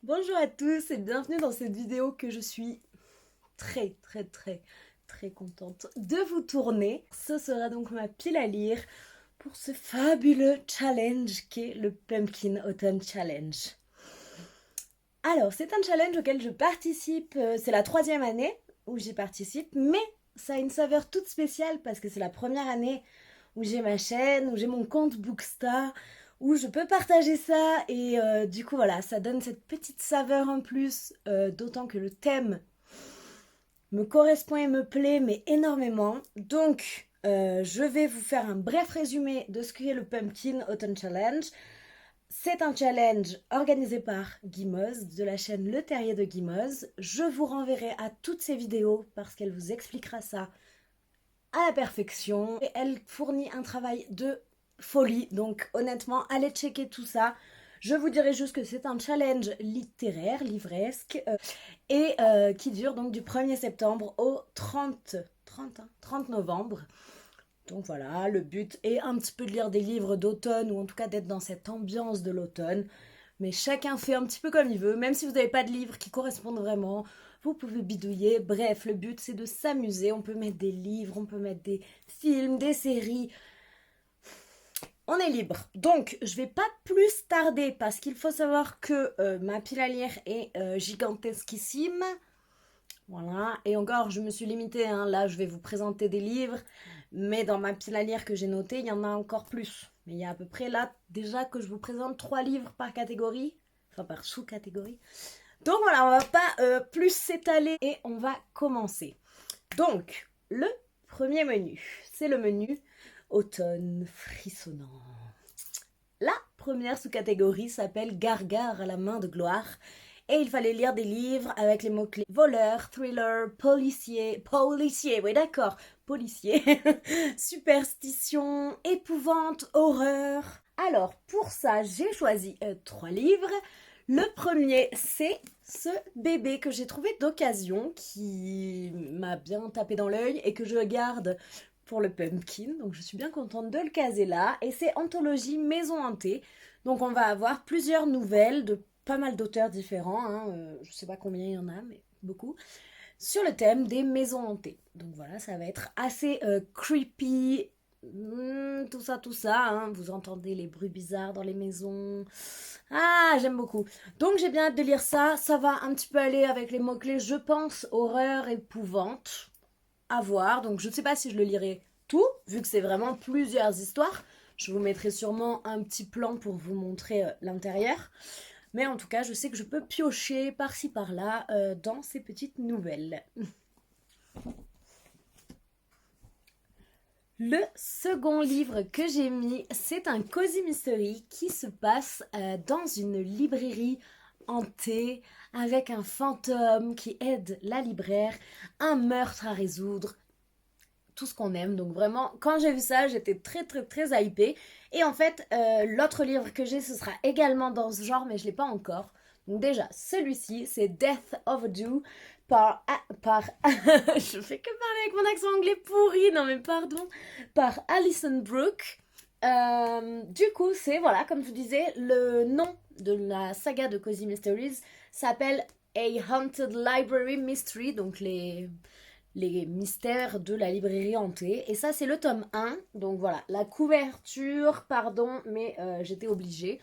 Bonjour à tous et bienvenue dans cette vidéo que je suis très contente de vous tourner. Ce sera donc ma pile à lire pour ce fabuleux challenge qu'est le Pumpkin Autumn Challenge. Alors, c'est un challenge auquel je participe, c'est la 3e année où j'y participe, mais ça a une saveur toute spéciale parce que c'est la première année où j'ai ma chaîne, où j'ai mon compte Booksta, où je peux partager ça et du coup voilà, ça donne cette petite saveur en plus, d'autant que le thème me correspond et me plaît mais énormément. Donc je vais vous faire un bref résumé de ce qu'est le Pumpkin Autumn Challenge. C'est un challenge organisé par Guimauze de la chaîne Le Terrier de Guimauze. Je vous renverrai à toutes ces vidéos parce qu'elle vous expliquera ça à la perfection et elle fournit un travail de folie. Donc honnêtement, allez checker tout ça. Je vous dirai juste que c'est un challenge littéraire, livresque, et qui dure donc du 1er septembre au 30 novembre. Donc voilà, le but est un petit peu de lire des livres d'automne ou en tout cas d'être dans cette ambiance de l'automne. Mais chacun fait un petit peu comme il veut, même si vous n'avez pas de livres qui correspondent vraiment, vous pouvez bidouiller. Bref, le but c'est de s'amuser. On peut mettre des livres, on peut mettre des films, des séries. On est libre. Donc, je vais pas plus tarder parce qu'il faut savoir que ma pile à lire est gigantesquissime. Voilà. Et encore, je me suis limitée. Hein. Là, je vais vous présenter des livres. Mais dans ma pile à lire que j'ai notée, il y en a encore plus. Mais il y a à peu près là, déjà que je vous présente 3 livres par catégorie. Enfin, par sous-catégorie. Donc voilà, on va pas plus s'étaler et on va commencer. Donc, le premier menu, c'est le menu automne frissonnant. La première sous-catégorie s'appelle Gargare à la main de gloire. Et il fallait lire des livres avec les mots-clés voleur, thriller, policier, oui d'accord, policier, superstition, épouvante, horreur. Alors pour ça, j'ai choisi 3 livres. Le premier, c'est ce bébé que j'ai trouvé d'occasion, qui m'a bien tapé dans l'œil et que je garde pour le pumpkin. Donc je suis bien contente de le caser là. Et c'est Anthologie Maison Hantée. Donc on va avoir plusieurs nouvelles de pas mal d'auteurs différents. Hein. Je sais pas combien il y en a, mais beaucoup. Sur le thème des maisons hantées. Donc voilà, ça va être assez creepy. Tout ça, hein. Vous entendez les bruits bizarres dans les maisons. Ah, j'aime beaucoup. Donc j'ai bien hâte de lire ça. Ça va un petit peu aller avec les mots-clés, je pense, horreur, épouvante. À voir. Donc je ne sais pas si je le lirai tout, vu que c'est vraiment plusieurs histoires. Je vous mettrai sûrement un petit plan pour vous montrer l'intérieur. Mais en tout cas, je sais que je peux piocher par-ci par-là dans ces petites nouvelles. Le second livre que j'ai mis, c'est un cozy mystery qui se passe dans une librairie hantée avec un fantôme qui aide la libraire, un meurtre à résoudre, tout ce qu'on aime. Donc vraiment, quand j'ai vu ça, j'étais très hypée. Et en fait, l'autre livre que j'ai, ce sera également dans ce genre, mais je ne l'ai pas encore. Donc déjà, celui-ci, c'est Death Overdue par je fais que parler avec mon accent anglais pourri, non mais pardon, par Alison Brooke. Du coup, c'est, voilà, comme je vous disais, le nom de la saga de Cozy Mysteries s'appelle A Haunted Library Mystery, donc les mystères de la librairie hantée. Et ça, c'est le tome 1. Donc voilà, la couverture, pardon, mais j'étais obligée.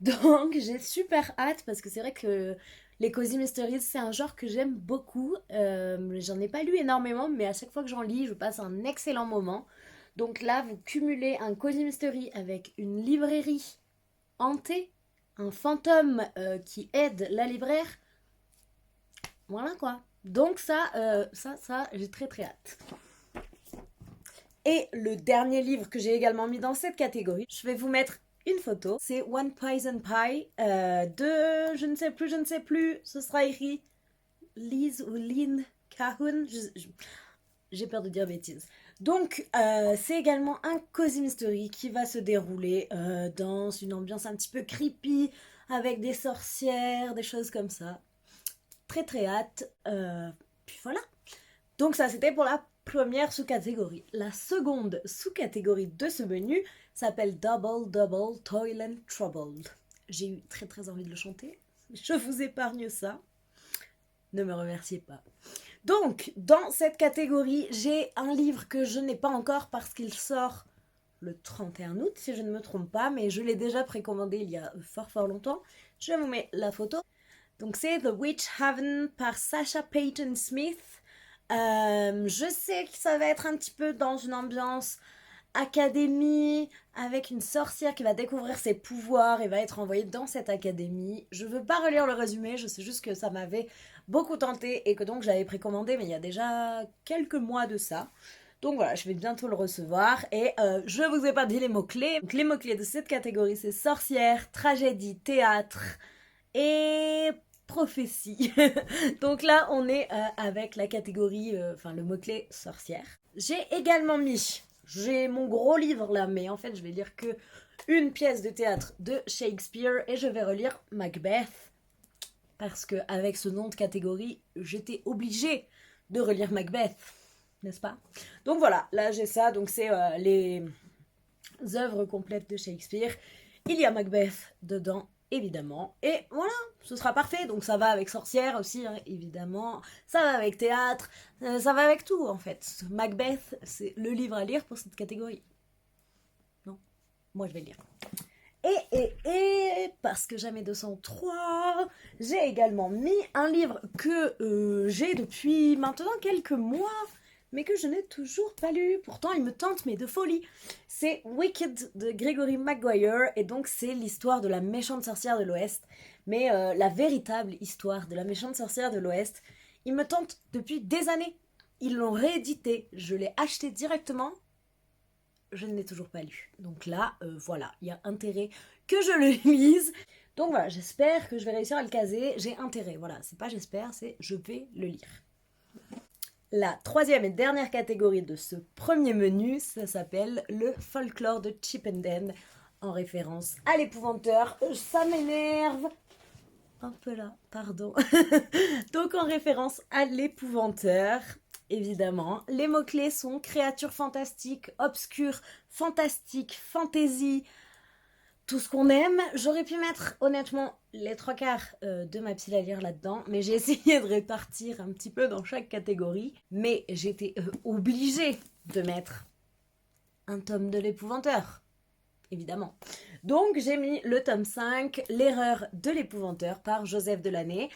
Donc j'ai super hâte parce que c'est vrai que les Cozy Mysteries, c'est un genre que j'aime beaucoup. J'en ai pas lu énormément, mais à chaque fois que j'en lis, je passe un excellent moment. Donc là, vous cumulez un Cozy Mystery avec une librairie hantée, un fantôme qui aide la libraire. Voilà quoi. Donc ça, j'ai très hâte. Et le dernier livre que j'ai également mis dans cette catégorie, je vais vous mettre une photo. C'est One Poison Pie de je ne sais plus. Ce sera écrit Liz ou Lynn Cahun. J'ai peur de dire bêtises. Donc, c'est également un cozy mystery qui va se dérouler dans une ambiance un petit peu creepy, avec des sorcières, des choses comme ça. Très hâte. Puis voilà. Donc ça, c'était pour la première sous-catégorie. La seconde sous-catégorie de ce menu s'appelle Double Double Toil and Troubled. J'ai eu très envie de le chanter. Je vous épargne ça. Ne me remerciez pas. Donc, dans cette catégorie, j'ai un livre que je n'ai pas encore parce qu'il sort le 31 août, si je ne me trompe pas, mais je l'ai déjà précommandé il y a fort longtemps. Je vous mets la photo. Donc, c'est The Witch Haven par Sasha Payton Smith. Je sais que ça va être un petit peu dans une ambiance académie, avec une sorcière qui va découvrir ses pouvoirs et va être envoyée dans cette académie. Je veux pas relire le résumé, je sais juste que ça m'avait beaucoup tenté et que donc j'avais précommandé, mais il y a déjà quelques mois de ça. Donc voilà, je vais bientôt le recevoir et je vous ai pas dit les mots-clés. Donc les mots-clés de cette catégorie, c'est sorcière, tragédie, théâtre et prophétie. Donc là, on est avec la catégorie, enfin le mot-clé sorcière. J'ai également mis, j'ai mon gros livre là, mais en fait je vais lire que une pièce de théâtre de Shakespeare et je vais relire Macbeth parce que avec ce nom de catégorie, j'étais obligée de relire Macbeth, n'est-ce pas? Donc voilà, là j'ai ça, donc c'est les œuvres complètes de Shakespeare. Il y a Macbeth dedans, évidemment. Et voilà, ce sera parfait. Donc ça va avec sorcière aussi, hein, évidemment. Ça va avec théâtre, ça va avec tout en fait. Macbeth, c'est le livre à lire pour cette catégorie. Non, moi je vais le lire. Et parce que jamais 203, j'ai également mis un livre que j'ai depuis maintenant quelques mois, mais que je n'ai toujours pas lu. Pourtant, il me tente, mais de folie. C'est Wicked de Gregory Maguire, et donc c'est l'histoire de la méchante sorcière de l'Ouest, mais la véritable histoire de la méchante sorcière de l'Ouest. Il me tente depuis des années. Ils l'ont réédité, je l'ai acheté directement. Je ne l'ai toujours pas lu. Donc là, voilà, il y a intérêt que je le lise. Donc voilà, j'espère que je vais réussir à le caser. J'ai intérêt, voilà, c'est pas j'espère, c'est je vais le lire. La troisième et dernière catégorie de ce premier menu, ça s'appelle le folklore de Chippenden, en référence à l'épouvanteur. Ça m'énerve. Un peu là, pardon. Donc en référence à l'épouvanteur, évidemment. Les mots-clés sont créatures fantastiques, obscures, fantastiques, fantasy, tout ce qu'on aime. J'aurais pu mettre honnêtement les trois quarts de ma pile à lire là-dedans, mais j'ai essayé de répartir un petit peu dans chaque catégorie. Mais j'étais obligée de mettre un tome de l'épouvanteur, évidemment. Donc j'ai mis le tome 5, L'erreur de l'épouvanteur par Joseph Delaney.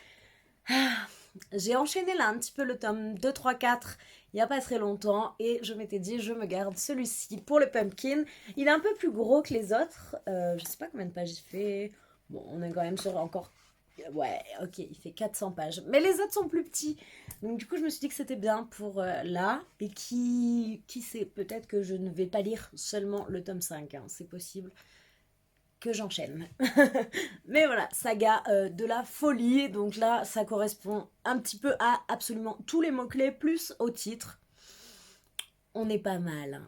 J'ai enchaîné là un petit peu le tome 2, 3, 4 il n'y a pas très longtemps et je m'étais dit je me garde celui-ci pour le pumpkin. Il est un peu plus gros que les autres. Je sais pas combien de pages il fait. Bon, on est quand même sur encore... Ouais, ok, il fait 400 pages. Mais les autres sont plus petits. Donc du coup, je me suis dit que c'était bien pour là. Et qui sait, peut-être que je ne vais pas lire seulement le tome 5. Hein, c'est possible que j'enchaîne. Mais voilà, saga de la folie. Donc là, ça correspond un petit peu à absolument tous les mots-clés, plus au titre. On est pas mal.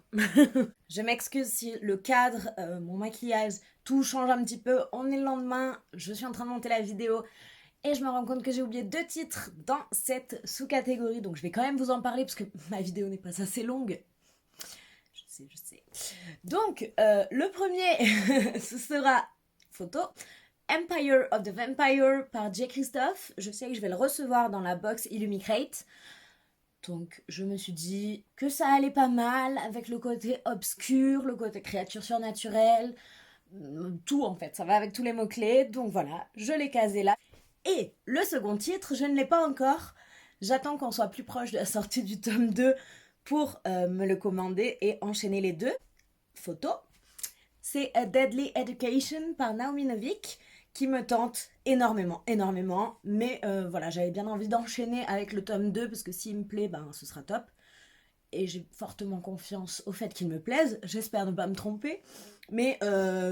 Je m'excuse si le cadre, mon maquillage, tout change un petit peu. On est le lendemain, je suis en train de monter la vidéo. Et je me rends compte que j'ai oublié 2 titres dans cette sous-catégorie. Donc je vais quand même vous en parler parce que ma vidéo n'est pas assez longue. Je sais. Donc, le premier, ce sera photo. Empire of the Vampire par J. Christophe. Je sais que je vais le recevoir dans la box Illumicrate. Donc, je me suis dit que ça allait pas mal avec le côté obscur, le côté créature surnaturelle. Tout en fait, ça va avec tous les mots-clés. Donc voilà, je l'ai casé là. Et le second titre, je ne l'ai pas encore. J'attends qu'on soit plus proche de la sortie du tome 2 pour me le commander et enchaîner les deux. Photo. C'est A Deadly Education par Naomi Novik qui me tente énormément. Mais voilà, j'avais bien envie d'enchaîner avec le tome 2 parce que s'il me plaît, ben ce sera top. Et j'ai fortement confiance au fait qu'il me plaise. J'espère ne pas me tromper. Mais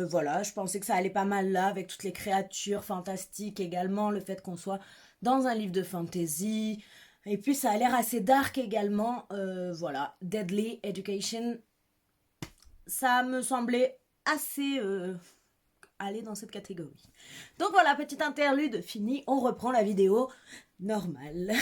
voilà, je pensais que ça allait pas mal là avec toutes les créatures fantastiques également. Le fait qu'on soit dans un livre de fantasy. Et puis ça a l'air assez dark également. Voilà, Deadly Education. Ça me semblait assez aller dans cette catégorie. Donc voilà, petite interlude finie. On reprend la vidéo normale.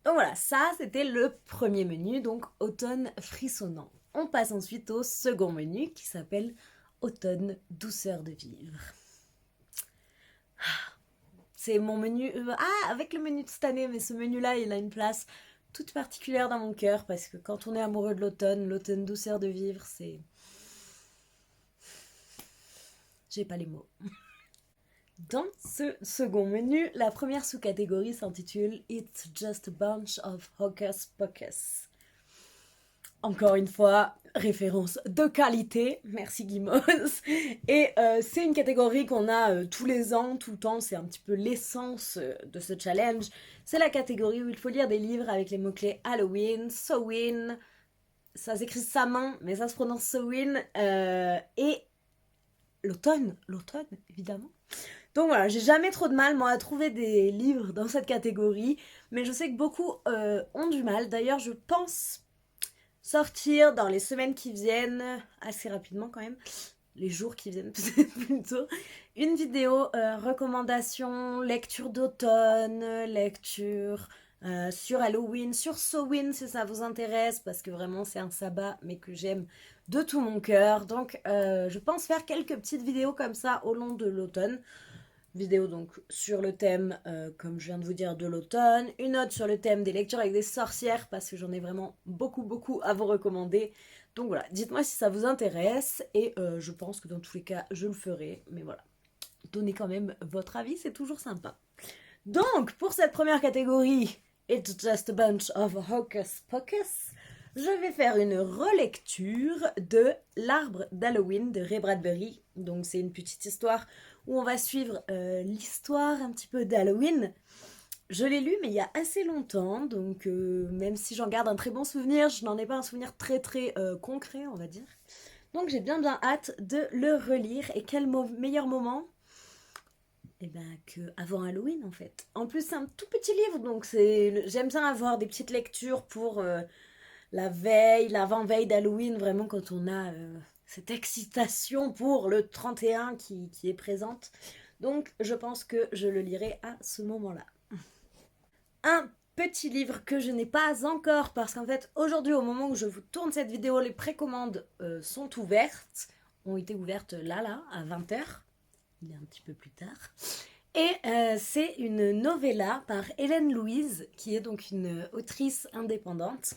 Donc voilà, ça c'était le premier menu, donc automne frissonnant. On passe ensuite au second menu qui s'appelle automne douceur de vivre. c'est mon menu, avec le menu de cette année, mais ce menu-là, il a une place toute particulière dans mon cœur, parce que quand on est amoureux de l'automne douceur de vivre, c'est... J'ai pas les mots. Dans ce second menu, la première sous-catégorie s'intitule It's just a bunch of hocus pocus. Encore une fois, référence de qualité, merci Guimauve. Et c'est une catégorie qu'on a tous les ans, tout le temps, c'est un petit peu l'essence de ce challenge. C'est la catégorie où il faut lire des livres avec les mots-clés Halloween, Samhain, ça s'écrit sa main, mais ça se prononce Samhain, et l'automne, évidemment. Donc voilà, j'ai jamais trop de mal, moi, à trouver des livres dans cette catégorie, mais je sais que beaucoup ont du mal. D'ailleurs, je pense sortir dans les semaines qui viennent, assez rapidement quand même, les jours qui viennent plutôt, une vidéo recommandation, lecture d'automne, lecture sur Halloween, sur Samhain si ça vous intéresse, parce que vraiment c'est un sabbat, mais que j'aime de tout mon cœur. Donc je pense faire quelques petites vidéos comme ça au long de l'automne. Vidéo donc sur le thème, comme je viens de vous dire, de l'automne. Une autre sur le thème des lectures avec des sorcières, parce que j'en ai vraiment beaucoup à vous recommander. Donc voilà, dites-moi si ça vous intéresse, et je pense que dans tous les cas, je le ferai. Mais voilà, donnez quand même votre avis, c'est toujours sympa. Donc, pour cette première catégorie, It's just a bunch of hocus pocus, je vais faire une relecture de L'Arbre d'Halloween de Ray Bradbury. Donc c'est une petite histoire où on va suivre l'histoire un petit peu d'Halloween. Je l'ai lu mais il y a assez longtemps, donc même si j'en garde un très bon souvenir, je n'en ai pas un souvenir très concret, on va dire. Donc j'ai bien hâte de le relire. Et quel meilleur moment que avant Halloween en fait. En plus c'est un tout petit livre, donc j'aime bien avoir des petites lectures pour la veille, l'avant-veille d'Halloween, vraiment quand on a cette excitation pour le 31 qui est présente. Donc je pense que je le lirai à ce moment-là. Un petit livre que je n'ai pas encore, parce qu'en fait aujourd'hui au moment où je vous tourne cette vidéo, les précommandes sont ouvertes, ont été ouvertes là à 20h. Il est un petit peu plus tard. Et c'est une novella par Hélène Louise, qui est donc une autrice indépendante.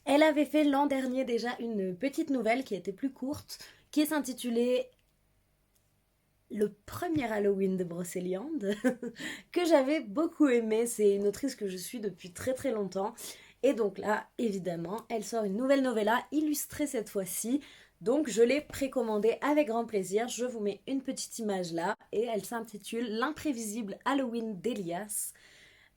Elle avait fait l'an dernier déjà une petite nouvelle qui était plus courte, qui s'intitulait Le premier Halloween de Brocéliande, que j'avais beaucoup aimé. C'est une autrice que je suis depuis très longtemps. Et donc là, évidemment, elle sort une nouvelle novella illustrée cette fois-ci. Donc je l'ai précommandée avec grand plaisir. Je vous mets une petite image là. Et elle s'intitule L'imprévisible Halloween d'Elias.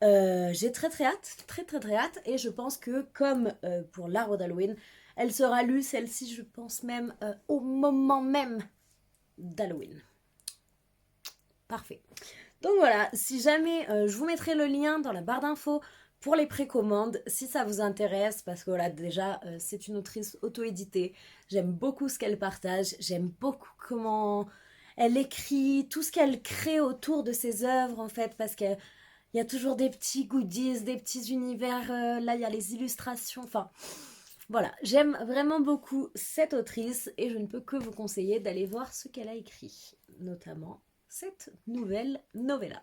J'ai très hâte, et je pense que comme pour l'arbre d'Halloween, elle sera lue, celle-ci, je pense même au moment même d'Halloween. Parfait. Donc voilà, si jamais je vous mettrai le lien dans la barre d'infos pour les précommandes, si ça vous intéresse, parce que voilà, déjà c'est une autrice auto-éditée, j'aime beaucoup ce qu'elle partage, j'aime beaucoup comment elle écrit, tout ce qu'elle crée autour de ses œuvres en fait, parce que il y a toujours des petits goodies, des petits univers. Là, il y a les illustrations. Enfin, voilà. J'aime vraiment beaucoup cette autrice et je ne peux que vous conseiller d'aller voir ce qu'elle a écrit. Notamment cette nouvelle novella.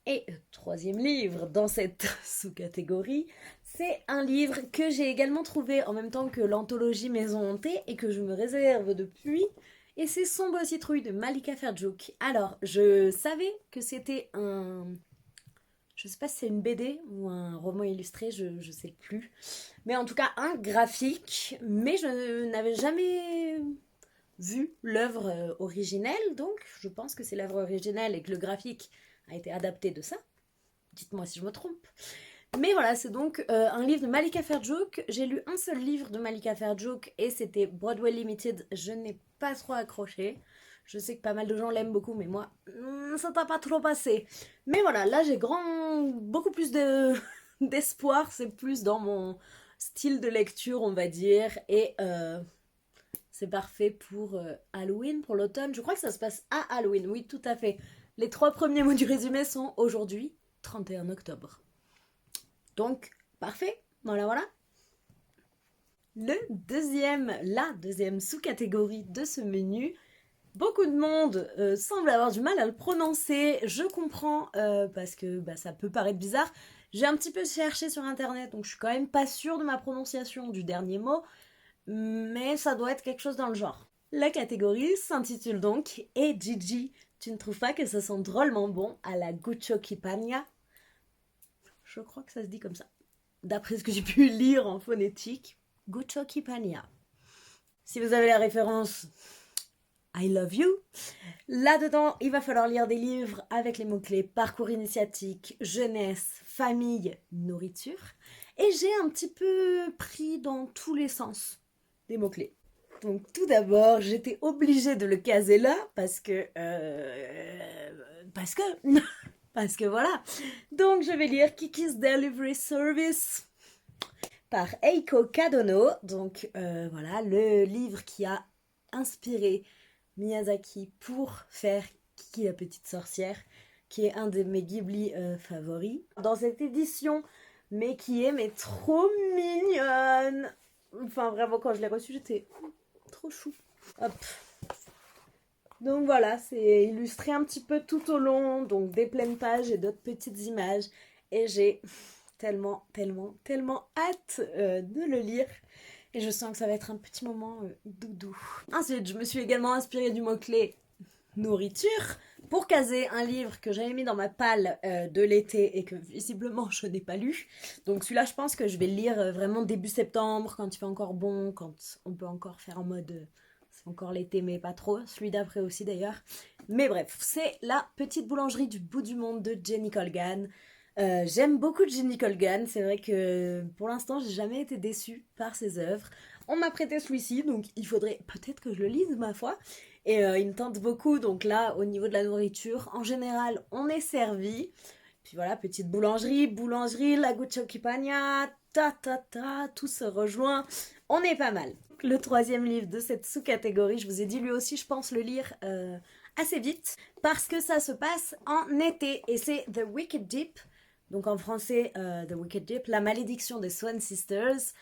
Et troisième livre dans cette sous-catégorie, c'est un livre que j'ai également trouvé en même temps que l'anthologie Maison hantée et que je me réserve depuis. Et c'est Sombre citrouille de Malika Ferjouk. Alors, je savais que c'était un... Je sais pas si c'est une BD ou un roman illustré, je sais plus. Mais en tout cas, un graphique. Mais je n'avais jamais vu l'œuvre originelle. Donc, je pense que c'est l'œuvre originelle et que le graphique a été adapté de ça. Dites-moi si je me trompe. Mais voilà, c'est donc un livre de Malika Ferjouk. J'ai lu un seul livre de Malika Ferjouk et c'était Broadway Limited. Je n'ai pas trop accroché. Je sais que pas mal de gens l'aiment beaucoup, mais moi, ça t'a pas trop passé. Mais voilà, là j'ai beaucoup plus d'espoir. C'est plus dans mon style de lecture, on va dire. Et c'est parfait pour Halloween, pour l'automne. Je crois que ça se passe à Halloween, oui, tout à fait. Les 3 premiers mots du résumé sont aujourd'hui, 31 octobre. Donc, parfait, voilà. La deuxième sous-catégorie de ce menu, beaucoup de monde semble avoir du mal à le prononcer. Je comprends parce que bah, ça peut paraître bizarre. J'ai un petit peu cherché sur internet, donc je suis quand même pas sûre de ma prononciation du dernier mot, mais ça doit être quelque chose dans le genre. La catégorie s'intitule donc Et Gigi, tu ne trouves pas que ça sent drôlement bon à la Guccio Kipania? Je crois que ça se dit comme ça. D'après ce que j'ai pu lire en phonétique, Guccio Kipania. Si vous avez la référence, I love you. Là-dedans, il va falloir lire des livres avec les mots-clés parcours initiatique, jeunesse, famille, nourriture. Et j'ai un petit peu pris dans tous les sens des mots-clés. Donc tout d'abord, j'étais obligée de le caser là parce que... parce que... parce que voilà. Donc je vais lire Kiki's Delivery Service par Eiko Kadono. Donc voilà, le livre qui a inspiré Miyazaki pour faire Kiki la petite sorcière, qui est un de mes Ghibli favoris. Dans cette édition, mais qui est trop mignonne. Enfin vraiment, quand je l'ai reçue, j'étais trop chou. Hop. Donc voilà, c'est illustré un petit peu tout au long, donc des pleines pages et d'autres petites images. Et j'ai tellement hâte de le lire. Et je sens que ça va être un petit moment doudou. Ensuite, je me suis également inspirée du mot-clé nourriture pour caser un livre que j'avais mis dans ma palle de l'été et que visiblement je n'ai pas lu. Donc celui-là, je pense que je vais le lire vraiment début septembre, quand il fait encore bon, quand on peut encore faire en mode c'est encore l'été mais pas trop. Celui d'après aussi d'ailleurs. Mais bref, c'est La petite boulangerie du bout du monde de Jenny Colgan. J'aime beaucoup Jenny Colgan, c'est vrai que pour l'instant j'ai jamais été déçue par ses œuvres. On m'a prêté celui-ci, donc il faudrait peut-être que je le lise ma foi. Et il me tente beaucoup, donc là au niveau de la nourriture, en général on est servi. Puis voilà, petite boulangerie, la Guccio Kipania, tout se rejoint, on est pas mal. Le troisième livre de cette sous-catégorie, je vous ai dit lui aussi je pense le lire assez vite, parce que ça se passe en été, et c'est The Wicked Deep. Donc en français, The Wicked Deep, La malédiction des Swan Sisters.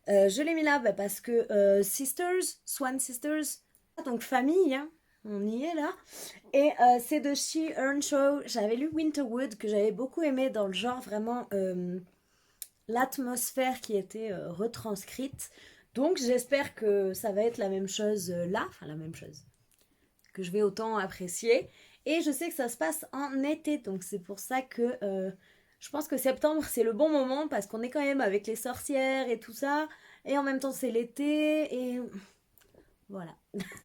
Je l'ai mis là parce que Sisters, Swan Sisters, donc famille, hein, on y est là. Et c'est de Shi Earnshaw. J'avais lu Winterwood, que j'avais beaucoup aimé dans le genre vraiment l'atmosphère qui était retranscrite. Donc j'espère que ça va être la même chose là, enfin la même chose, que je vais autant apprécier. Et je sais que ça se passe en été, donc c'est pour ça que je pense que septembre c'est le bon moment parce qu'on est quand même avec les sorcières et tout ça, et en même temps c'est l'été, et voilà.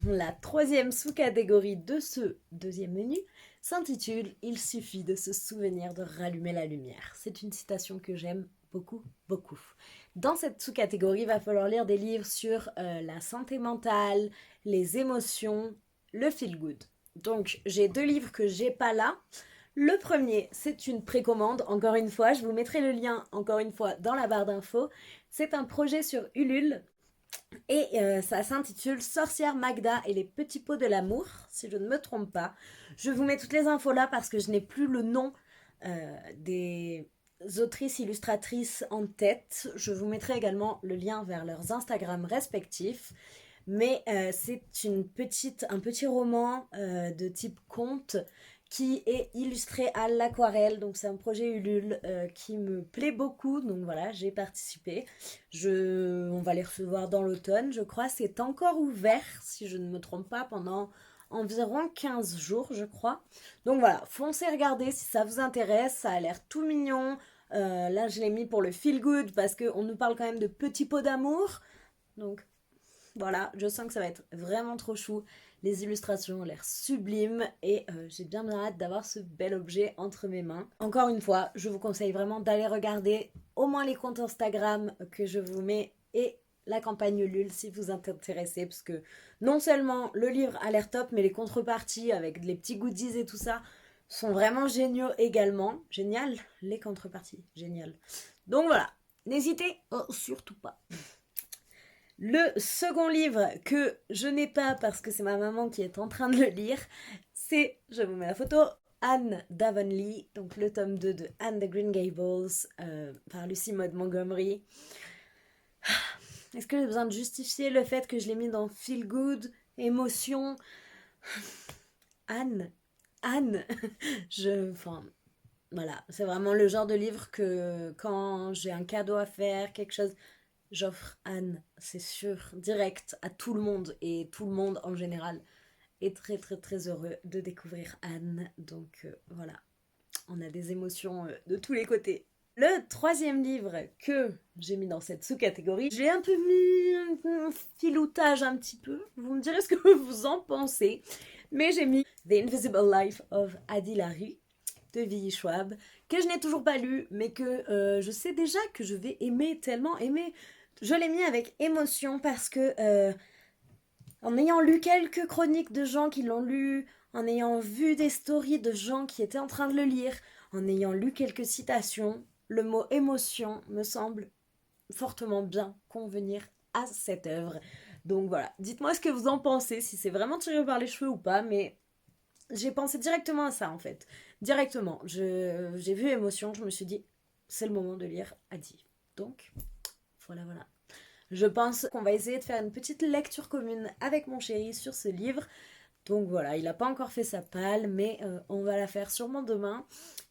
La troisième sous-catégorie de ce deuxième menu s'intitule « Il suffit de se souvenir de rallumer la lumière ». C'est une citation que j'aime beaucoup. Dans cette sous-catégorie, il va falloir lire des livres sur la santé mentale, les émotions, le feel good. Donc j'ai deux livres que j'ai pas là. Le premier, c'est une précommande, encore une fois, je vous mettrai le lien, encore une fois, dans la barre d'infos. C'est un projet sur Ulule, et ça s'intitule Sorcière Magda et les petits pots de l'amour, si je ne me trompe pas. Je vous mets toutes les infos là parce que je n'ai plus le nom des autrices illustratrices en tête. Je vous mettrai également le lien vers leurs Instagram respectifs. Mais c'est un petit roman de type conte qui est illustré à l'aquarelle. Donc c'est un projet Ulule qui me plaît beaucoup. Donc voilà, j'ai participé. On va les recevoir dans l'automne, je crois. C'est encore ouvert, si je ne me trompe pas, pendant environ 15 jours, je crois. Donc voilà, foncez regarder si ça vous intéresse. Ça a l'air tout mignon. Là, je l'ai mis pour le feel good parce qu'on nous parle quand même de petits pots d'amour. Donc voilà, je sens que ça va être vraiment trop chou. Les illustrations ont l'air sublimes et j'ai bien hâte d'avoir ce bel objet entre mes mains. Encore une fois, je vous conseille vraiment d'aller regarder au moins les comptes Instagram que je vous mets et la campagne Ulule si vous êtes intéressé, parce que non seulement le livre a l'air top, mais les contreparties avec les petits goodies et tout ça sont vraiment géniaux également. Génial, les contreparties, génial. Donc voilà, n'hésitez surtout pas. Le second livre que je n'ai pas parce que c'est ma maman qui est en train de le lire, c'est, je vous mets la photo, Anne d'Avonlea, donc le tome 2 de Anne de Green Gables par Lucy Maud Montgomery. Est-ce que j'ai besoin de justifier le fait que je l'ai mis dans Feel Good, émotion? Anne, Anne, enfin, voilà, c'est vraiment le genre de livre que quand j'ai un cadeau à faire, quelque chose, j'offre Anne, c'est sûr, direct à tout le monde et tout le monde en général est très très très heureux de découvrir Anne. Donc voilà, on a des émotions de tous les côtés. Le troisième livre que j'ai mis dans cette sous-catégorie, j'ai un peu mis un filoutage un petit peu. Vous me direz ce que vous en pensez. Mais j'ai mis The Invisible Life of Adi Larry de V.E. Schwab, que je n'ai toujours pas lu, mais que je sais déjà que je vais aimer, tellement aimer. Je l'ai mis avec émotion parce que en ayant lu quelques chroniques de gens qui l'ont lu, en ayant vu des stories de gens qui étaient en train de le lire, en ayant lu quelques citations, le mot émotion me semble fortement bien convenir à cette œuvre. Donc voilà, dites-moi ce que vous en pensez, si c'est vraiment tiré par les cheveux ou pas, mais j'ai pensé directement à ça en fait. Directement, j'ai vu émotion, je me suis dit, c'est le moment de lire Adi. Donc, voilà, voilà. Je pense qu'on va essayer de faire une petite lecture commune avec mon chéri sur ce livre. Donc voilà, il n'a pas encore fait sa palle, mais on va la faire sûrement demain.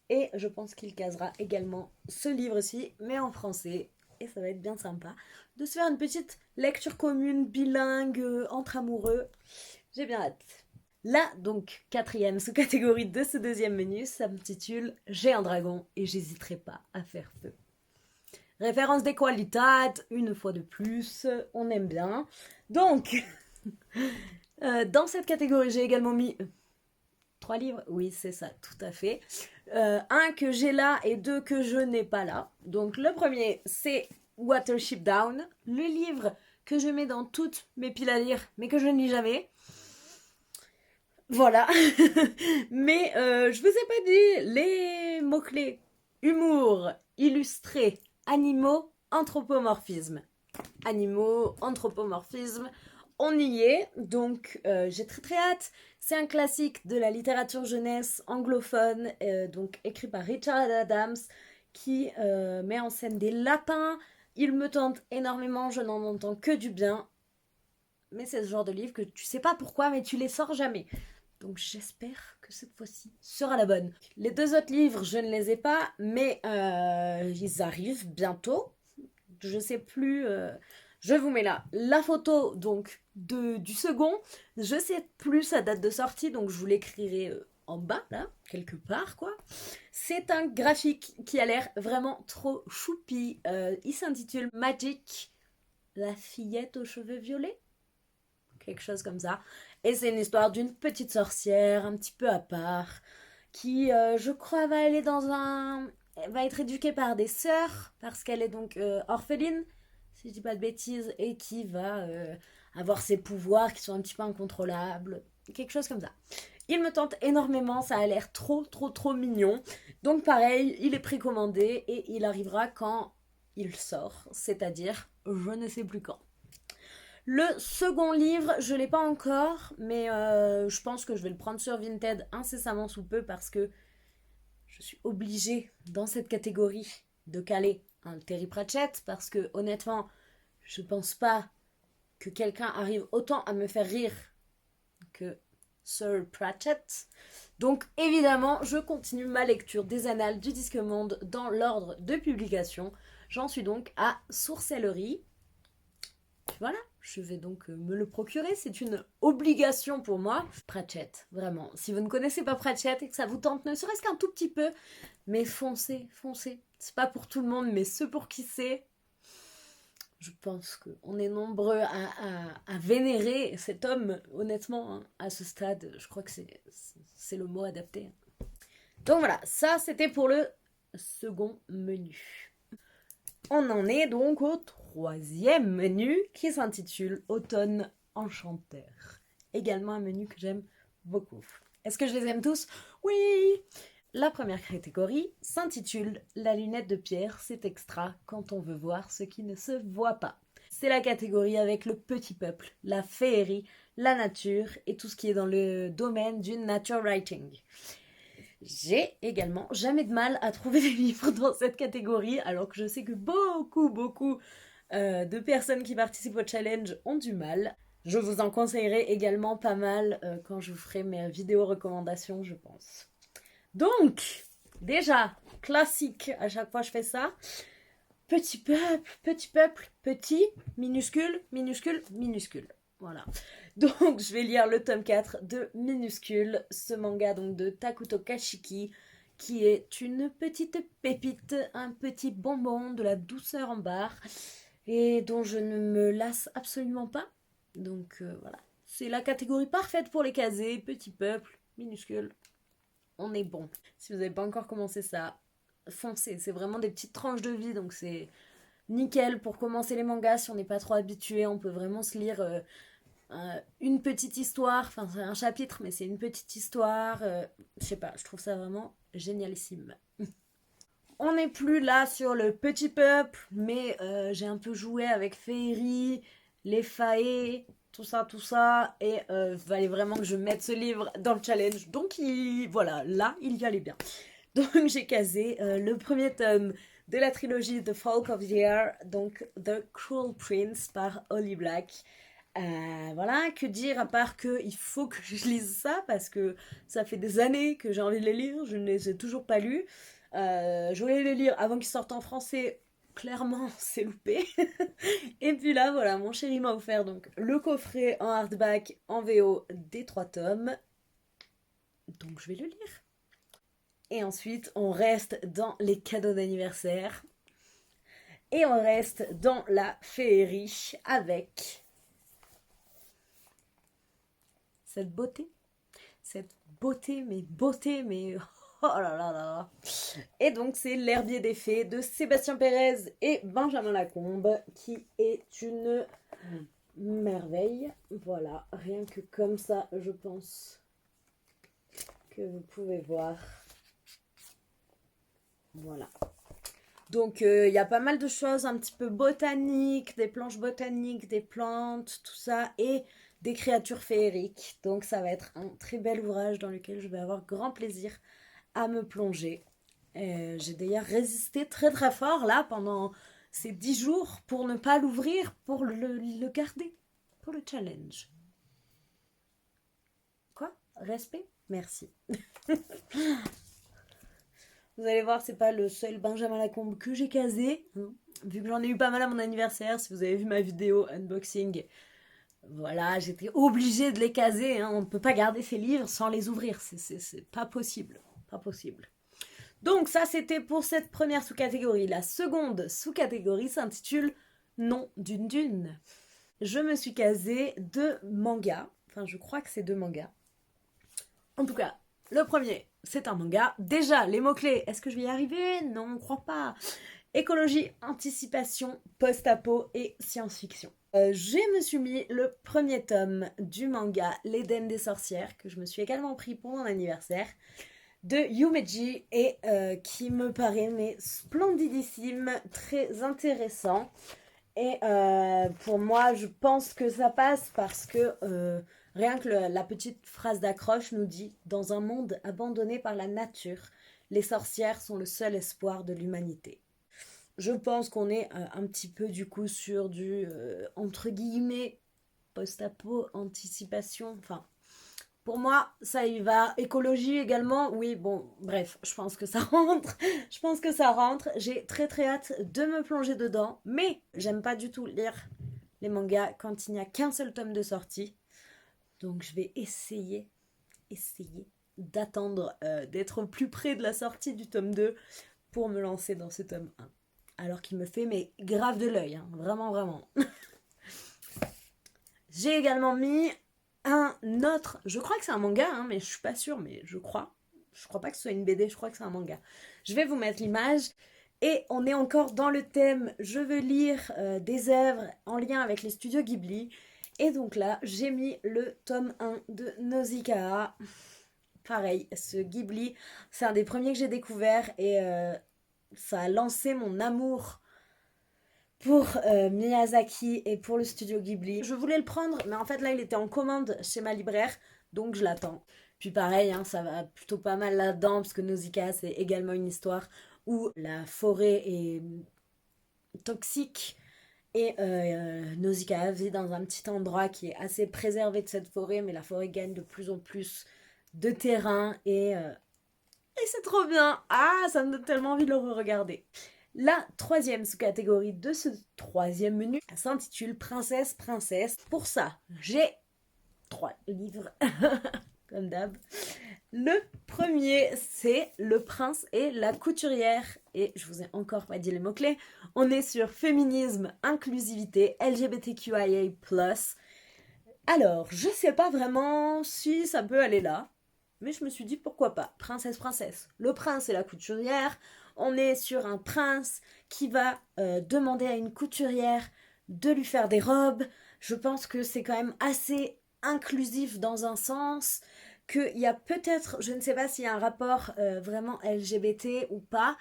Et je pense qu'il casera également ce livre-ci, mais en français. Et ça va être bien sympa de se faire une petite lecture commune, bilingue, entre amoureux. J'ai bien hâte. Là, donc, quatrième sous-catégorie de ce deuxième menu s'intitule J'ai un dragon et j'hésiterai pas à faire feu. Référence des qualités, une fois de plus, on aime bien. Donc, dans cette catégorie, j'ai également mis 3 livres. Oui, c'est ça, tout à fait. Un que j'ai là et 2 que je n'ai pas là. Donc, le premier, c'est Watership Down, le livre que je mets dans toutes mes piles à lire, mais que je ne lis jamais. Voilà. Mais je vous ai pas dit les mots-clés. Humour, illustré, animaux, anthropomorphisme. Animaux, anthropomorphisme, on y est. Donc j'ai très très hâte. C'est un classique de la littérature jeunesse anglophone, donc écrit par Richard Adams, qui met en scène des lapins. Il me tente énormément, je n'en entends que du bien. Mais c'est ce genre de livre que tu sais pas pourquoi, mais tu les sors jamais. Donc j'espère que cette fois-ci sera la bonne. Les 2 autres livres, je ne les ai pas, mais ils arrivent bientôt. Je sais plus. Je vous mets là la photo donc du second. Je sais plus sa date de sortie, donc je vous l'écrirai en bas là, quelque part quoi. C'est un graphique qui a l'air vraiment trop choupi. Il s'intitule Magic, la fillette aux cheveux violets, quelque chose comme ça. Et c'est une histoire d'une petite sorcière un petit peu à part qui, je crois, va aller dans un... Elle va être éduquée par des sœurs parce qu'elle est donc orpheline, si je dis pas de bêtises, et qui va avoir ses pouvoirs qui sont un petit peu incontrôlables, quelque chose comme ça. Il me tente énormément, ça a l'air trop trop trop mignon. Donc pareil, il est précommandé et il arrivera quand il sort, c'est-à-dire je ne sais plus quand. Le second livre, je ne l'ai pas encore, mais je pense que je vais le prendre sur Vinted incessamment sous peu parce que je suis obligée dans cette catégorie de caler un Terry Pratchett parce que honnêtement, je pense pas que quelqu'un arrive autant à me faire rire que Sir Pratchett. Donc évidemment, je continue ma lecture des Annales du Disque Monde dans l'ordre de publication. J'en suis donc à Sorcellerie. Voilà, je vais donc me le procurer, c'est une obligation pour moi. Pratchett, vraiment. Si vous ne connaissez pas Pratchett et que ça vous tente, ne serait-ce qu'un tout petit peu, mais foncez, foncez. C'est pas pour tout le monde, mais ceux pour qui c'est, je pense qu'on est nombreux à vénérer cet homme, honnêtement, hein, à ce stade. Je crois que c'est le mot adapté. Donc voilà, ça c'était pour le second menu. On en est donc au troisième menu qui s'intitule Automne enchanteur. Également un menu que j'aime beaucoup. Est-ce que je les aime tous? Oui! La première catégorie s'intitule La lunette de pierre, c'est extra quand on veut voir ce qui ne se voit pas. C'est la catégorie avec le petit peuple, la féerie, la nature et tout ce qui est dans le domaine du nature writing. J'ai également jamais de mal à trouver des livres dans cette catégorie, alors que je sais que beaucoup de personnes qui participent au challenge ont du mal. Je vous en conseillerai également pas mal quand je vous ferai mes vidéos recommandations, je pense. Donc, déjà, classique, à chaque fois je fais ça. Petit peuple, petit, minuscule, minuscule, minuscule. Voilà. Donc, je vais lire le tome 4 de Minuscule, ce manga donc de Takuto Kashiki, qui est une petite pépite, un petit bonbon, de la douceur en barre, et dont je ne me lasse absolument pas. Donc, voilà. C'est la catégorie parfaite pour les caser, petit peuple, minuscule. On est bon. Si vous n'avez pas encore commencé ça, foncez. C'est vraiment des petites tranches de vie, donc c'est nickel pour commencer les mangas. Si on n'est pas trop habitué, on peut vraiment se lire une petite histoire. Enfin, c'est un chapitre, mais c'est une petite histoire. Je sais pas, je trouve ça vraiment génialissime. On n'est plus là sur le petit peuple, mais j'ai un peu joué avec Féerie, les Fae, tout ça, et fallait vraiment que je mette ce livre dans le challenge. Donc voilà, là, il y allait bien. Donc j'ai casé le premier tome de la trilogie The Folk of the Year, donc The Cruel Prince par Holly Black. Voilà, que dire à part qu'il faut que je lise ça parce que ça fait des années que j'ai envie de les lire, je ne les ai toujours pas lus. Je voulais les lire avant qu'ils sortent en français, clairement c'est loupé. Et puis là, voilà, mon chéri m'a offert donc le coffret en hardback en VO des 3 tomes. Donc je vais le lire. Et ensuite, on reste dans les cadeaux d'anniversaire. Et on reste dans la féerie avec cette beauté. Cette beauté, mais oh là là là. Et donc, c'est L'herbier des fées de Sébastien Pérez et Benjamin Lacombe, qui est une merveille. Voilà, rien que comme ça, je pense que vous pouvez voir. Voilà. Donc il y a pas mal de choses un petit peu botaniques, des planches botaniques, des plantes, tout ça, et des créatures féeriques. Donc ça va être un très bel ouvrage dans lequel je vais avoir grand plaisir à me plonger. J'ai d'ailleurs résisté très très fort là pendant ces 10 jours pour ne pas l'ouvrir, pour le garder, pour le challenge. Quoi? Respect? Merci. Vous allez voir, c'est pas le seul Benjamin Lacombe que j'ai casé. Vu que j'en ai eu pas mal à mon anniversaire, si vous avez vu ma vidéo unboxing, voilà, j'étais obligée de les caser. Hein. On ne peut pas garder ces livres sans les ouvrir. C'est pas possible. Pas possible. Donc ça, c'était pour cette première sous-catégorie. La seconde sous-catégorie s'intitule Nom d'une dune. Je me suis casée 2 mangas. Enfin, je crois que c'est 2 mangas. En tout cas, le premier, c'est un manga. Déjà, les mots-clés, est-ce que je vais y arriver? Non, on ne croit pas. Écologie, anticipation, post-apo et science-fiction. Je me suis mis le premier tome du manga L'Éden des sorcières, que je me suis également pris pour mon anniversaire, de Yumeji, et qui me paraît mais splendidissime, très intéressant. Et pour moi, je pense que ça passe parce que rien que la petite phrase d'accroche nous dit: dans un monde abandonné par la nature, les sorcières sont le seul espoir de l'humanité. Je pense qu'on est un petit peu du coup sur du entre guillemets post-apo, anticipation, enfin pour moi, ça y va. Écologie également, oui, bon, bref, je pense que ça rentre. Je pense que ça rentre. J'ai très très hâte de me plonger dedans. Mais j'aime pas du tout lire les mangas quand il n'y a qu'un seul tome de sortie. Donc je vais essayer d'attendre d'être plus près de la sortie du tome 2 pour me lancer dans ce tome 1. Alors qu'il me fait mais grave de l'œil, hein. Vraiment, vraiment. J'ai également mis un autre, je crois que c'est un manga, hein, mais je suis pas sûre, mais je crois pas que ce soit une BD, je crois que c'est un manga. Je vais vous mettre l'image. Et on est encore dans le thème, je veux lire des œuvres en lien avec les studios Ghibli. Et donc là, j'ai mis le tome 1 de Nausicaa. Pareil, ce Ghibli, c'est un des premiers que j'ai découvert et ça a lancé mon amour pour Miyazaki et pour le studio Ghibli. Je voulais le prendre, mais en fait là il était en commande chez ma libraire, donc je l'attends. Puis pareil, hein, ça va plutôt pas mal là-dedans, parce que Nausicaa c'est également une histoire où la forêt est toxique Et Nausicaa vit dans un petit endroit qui est assez préservé de cette forêt, mais la forêt gagne de plus en plus de terrain et c'est trop bien. Ah, ça me donne tellement envie de le re-regarder. La troisième sous-catégorie de ce troisième menu s'intitule Princesse, Princesse. Pour ça, j'ai 3 livres, comme d'hab. Le premier, c'est Le prince et la couturière. Et je vous ai encore pas dit les mots-clés. On est sur féminisme, inclusivité, LGBTQIA+. Alors, je sais pas vraiment si ça peut aller là. Mais je me suis dit pourquoi pas. Princesse, princesse. Le prince et la couturière. On est sur un prince qui va demander à une couturière de lui faire des robes. Je pense que c'est quand même assez inclusif dans un sens. Qu'il y a peut-être, je ne sais pas s'il y a un rapport vraiment LGBT ou pas.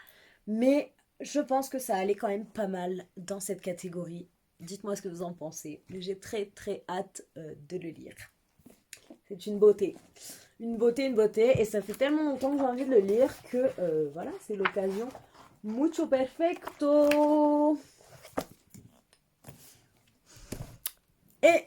Mais je pense que ça allait quand même pas mal dans cette catégorie. Dites-moi ce que vous en pensez. J'ai très très hâte de le lire. C'est une beauté. Une beauté, une beauté. Et ça fait tellement longtemps que j'ai envie de le lire que voilà, c'est l'occasion. Mucho perfecto. Et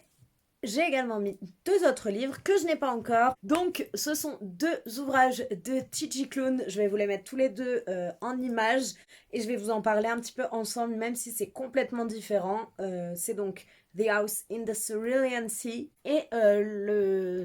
j'ai également mis 2 autres livres que je n'ai pas encore. Donc ce sont 2 ouvrages de T.J. Klune. Je vais vous les mettre tous les deux en images. Et je vais vous en parler un petit peu ensemble, même si c'est complètement différent. C'est donc The House in the Cerulean Sea. Et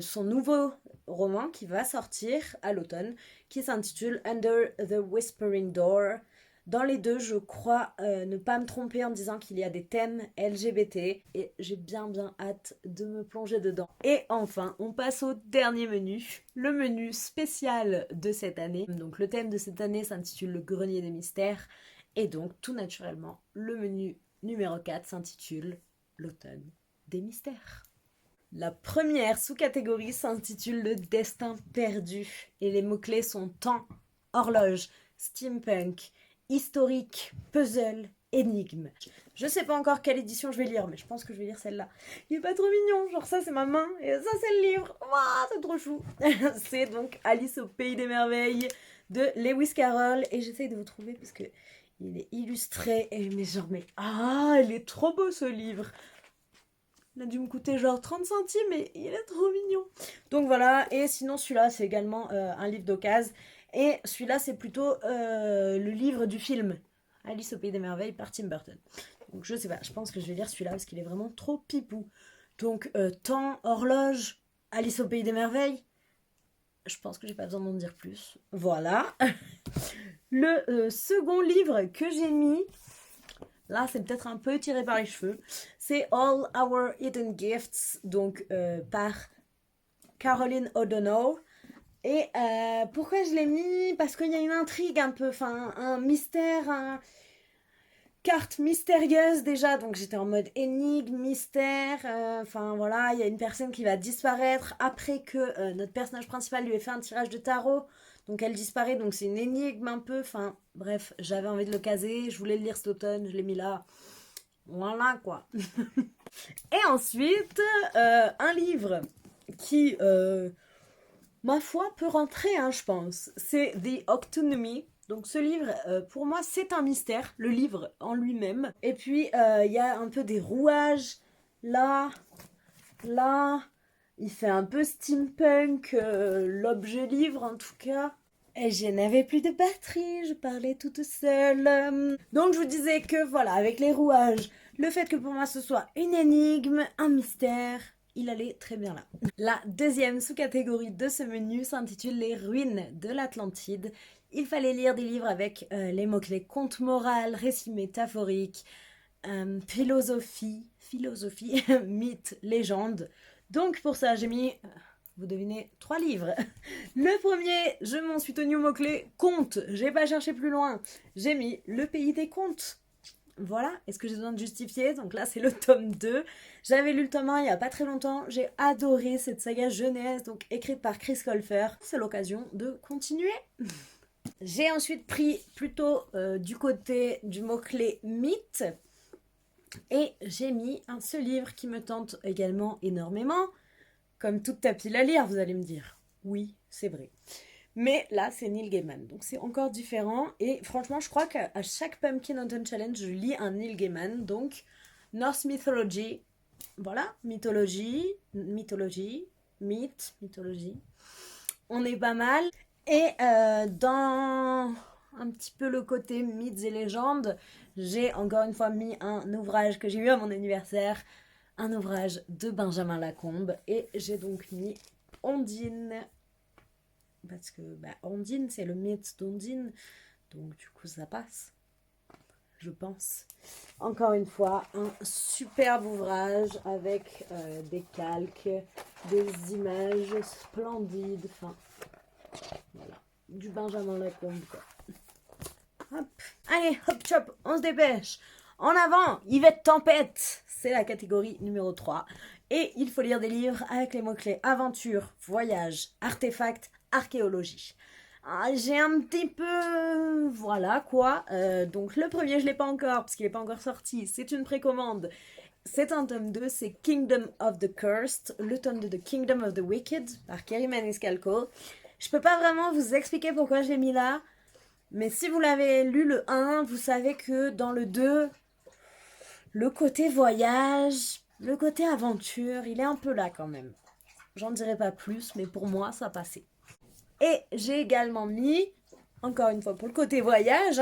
son nouveau roman qui va sortir à l'automne, qui s'intitule Under the Whispering Door. Dans les deux, je crois ne pas me tromper en disant qu'il y a des thèmes LGBT et j'ai bien hâte de me plonger dedans. Et enfin, on passe au dernier menu, le menu spécial de cette année. Donc le thème de cette année s'intitule Le Grenier des Mystères et donc tout naturellement, le menu numéro 4 s'intitule L'Automne des Mystères. La première sous-catégorie s'intitule Le Destin perdu et les mots-clés sont temps, horloge, steampunk, historique, puzzle, énigme. Je sais pas encore quelle édition je vais lire, mais je pense que je vais lire celle-là. Il est pas trop mignon, genre ça c'est ma main et ça c'est le livre. Ouah, c'est trop chou. C'est donc Alice au Pays des Merveilles de Lewis Carroll et j'essaye de vous trouver parce que il est illustré et mais genre mais il est trop beau ce livre. Il a dû me coûter genre 30 centimes, mais il est trop mignon. Donc voilà, et sinon celui-là, c'est également un livre d'occasion. Et celui-là, c'est plutôt le livre du film Alice au Pays des Merveilles par Tim Burton. Donc je sais pas, je pense que je vais lire celui-là parce qu'il est vraiment trop pipou. Donc temps, horloge, Alice au Pays des Merveilles. Je pense que j'ai pas besoin d'en dire plus. Voilà. Le second livre que j'ai mis, là, c'est peut-être un peu tiré par les cheveux. C'est All Our Hidden Gifts, donc par Caroline O'Donnell. Et pourquoi je l'ai mis? Parce qu'il y a une intrigue un peu, enfin un mystère, carte mystérieuse déjà. Donc j'étais en mode énigme, mystère. Enfin voilà, il y a une personne qui va disparaître après que notre personnage principal lui ait fait un tirage de tarot. Donc elle disparaît, donc c'est une énigme un peu. Enfin bref, j'avais envie de le caser. Je voulais le lire cet automne, je l'ai mis là. Voilà quoi. Et ensuite, un livre qui, ma foi, peut rentrer, hein, je pense. C'est The Octonomy. Donc ce livre, pour moi, c'est un mystère, le livre en lui-même. Et puis, il y a un peu des rouages, là, là. Il fait un peu steampunk, l'objet livre en tout cas. Et je n'avais plus de batterie, je parlais toute seule. Donc je vous disais que voilà, avec les rouages, le fait que pour moi ce soit une énigme, un mystère, il allait très bien là. La deuxième sous-catégorie de ce menu s'intitule Les ruines de l'Atlantide. Il fallait lire des livres avec les mots-clés conte moral, récit métaphorique, philosophie, mythe, légende. Donc pour ça j'ai mis, vous devinez, 3 livres. Le premier, je m'en suis tenu au mot-clé conte. J'ai pas cherché plus loin. J'ai mis Le Pays des Contes. Voilà, est-ce que j'ai besoin de justifier? Donc là, c'est le tome 2. J'avais lu le tome 1 il y a pas très longtemps. J'ai adoré cette saga jeunesse, donc écrite par Chris Colfer. C'est l'occasion de continuer. J'ai ensuite pris plutôt du côté du mot-clé mythe. Et j'ai mis ce livre qui me tente également énormément. Comme toute ta pile à lire, vous allez me dire. Oui, c'est vrai. Mais là, c'est Neil Gaiman. Donc c'est encore différent. Et franchement, je crois qu'à chaque Pumpkin Autumn Challenge, je lis un Neil Gaiman. Donc Norse Mythology. Voilà, mythologie. On est pas mal. Et dans un petit peu le côté mythes et légendes, j'ai encore une fois mis un ouvrage que j'ai eu à mon anniversaire, un ouvrage de Benjamin Lacombe, et j'ai donc mis Ondine, parce que Ondine c'est le mythe d'Ondine, donc du coup ça passe, je pense. Encore une fois, un superbe ouvrage avec des calques, des images splendides, enfin voilà, du Benjamin Lacombe quoi. Hop. Allez, hop chop, on se dépêche. En avant, Yvette Tempête, c'est la catégorie numéro 3. Et il faut lire des livres avec les mots-clés aventure, voyage, artefact, archéologie. J'ai un petit peu... Voilà quoi. Donc le premier, je ne l'ai pas encore, parce qu'il n'est pas encore sorti. C'est une précommande. C'est un tome 2, c'est Kingdom of the Cursed, le tome 2 de Kingdom of the Wicked, par Kerry Maniscalco. Je peux pas vraiment vous expliquer pourquoi je l'ai mis là. Mais si vous l'avez lu le 1, vous savez que dans le 2, le côté voyage, le côté aventure, il est un peu là quand même. J'en dirai pas plus, mais pour moi, ça passait. Et j'ai également mis, encore une fois pour le côté voyage,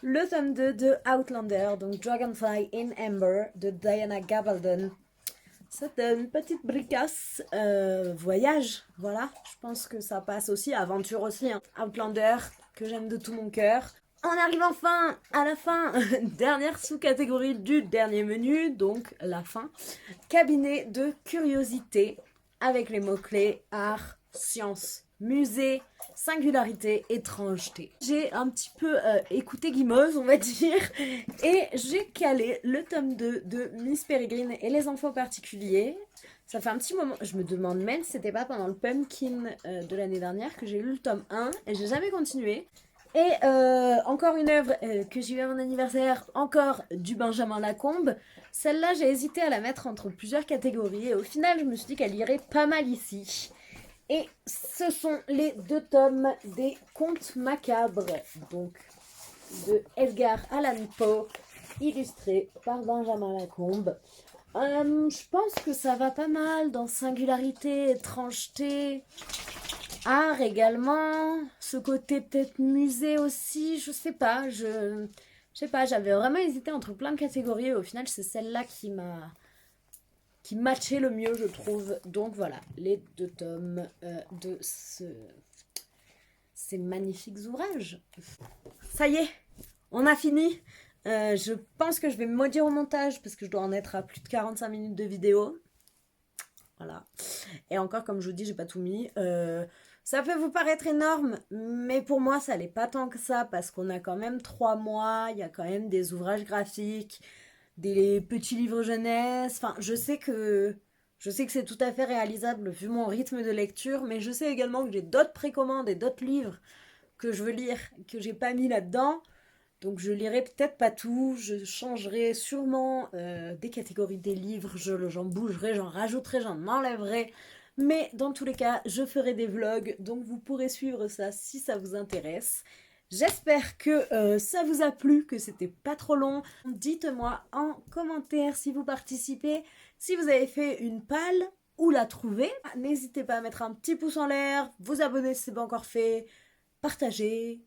le tome 2 de Outlander, donc Dragonfly in Amber de Diana Gabaldon. C'est une petite bricasse voyage, voilà. Je pense que ça passe aussi, aventure aussi. Outlander, que j'aime de tout mon cœur. On arrive enfin à la fin, dernière sous-catégorie du dernier menu, donc la fin. Cabinet de curiosité, avec les mots-clés art, science, musée, singularité, étrangeté. J'ai un petit peu écouté Guimauve, on va dire, et j'ai calé le tome 2 de Miss Peregrine et les enfants particuliers. Ça fait un petit moment, je me demande même si c'était pas pendant le Pumpkin de l'année dernière que j'ai lu le tome 1 et j'ai jamais continué. Et encore une œuvre que j'ai eu à mon anniversaire, encore du Benjamin Lacombe. Celle-là, j'ai hésité à la mettre entre plusieurs catégories et au final, je me suis dit qu'elle irait pas mal ici. Et ce sont les 2 tomes des Contes macabres, donc de Edgar Allan Poe, illustrés par Benjamin Lacombe. Je pense que ça va pas mal dans singularité, étrangeté, art également, ce côté peut-être musée aussi, je sais pas, j'avais vraiment hésité entre plein de catégories et au final c'est celle-là qui matchait le mieux je trouve. Donc voilà, les 2 tomes de ces magnifiques ouvrages. Ça y est, on a fini. Je pense que je vais me maudire au montage parce que je dois en être à plus de 45 minutes de vidéo. Voilà. Et encore, comme je vous dis, j'ai pas tout mis. Ça peut vous paraître énorme, mais pour moi, ça l'est pas tant que ça parce qu'on a quand même 3 mois, il y a quand même des ouvrages graphiques, des petits livres jeunesse. Enfin, je sais que c'est tout à fait réalisable vu mon rythme de lecture, mais je sais également que j'ai d'autres précommandes et d'autres livres que je veux lire, que j'ai pas mis là-dedans. Donc je lirai peut-être pas tout, je changerai sûrement des catégories des livres, j'en bougerai, j'en rajouterai, j'en enlèverai. Mais dans tous les cas, je ferai des vlogs, donc vous pourrez suivre ça si ça vous intéresse. J'espère que ça vous a plu, que c'était pas trop long. Dites-moi en commentaire si vous participez, si vous avez fait une palle ou la trouvé. N'hésitez pas à mettre un petit pouce en l'air, vous abonner si ce n'est pas encore fait, partager,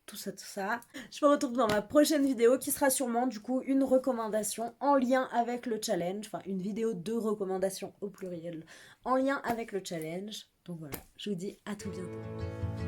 tout ça. Je me retrouve dans ma prochaine vidéo qui sera sûrement du coup une recommandation en lien avec le challenge, enfin une vidéo de recommandation au pluriel en lien avec le challenge. Donc voilà, je vous dis à tout bientôt.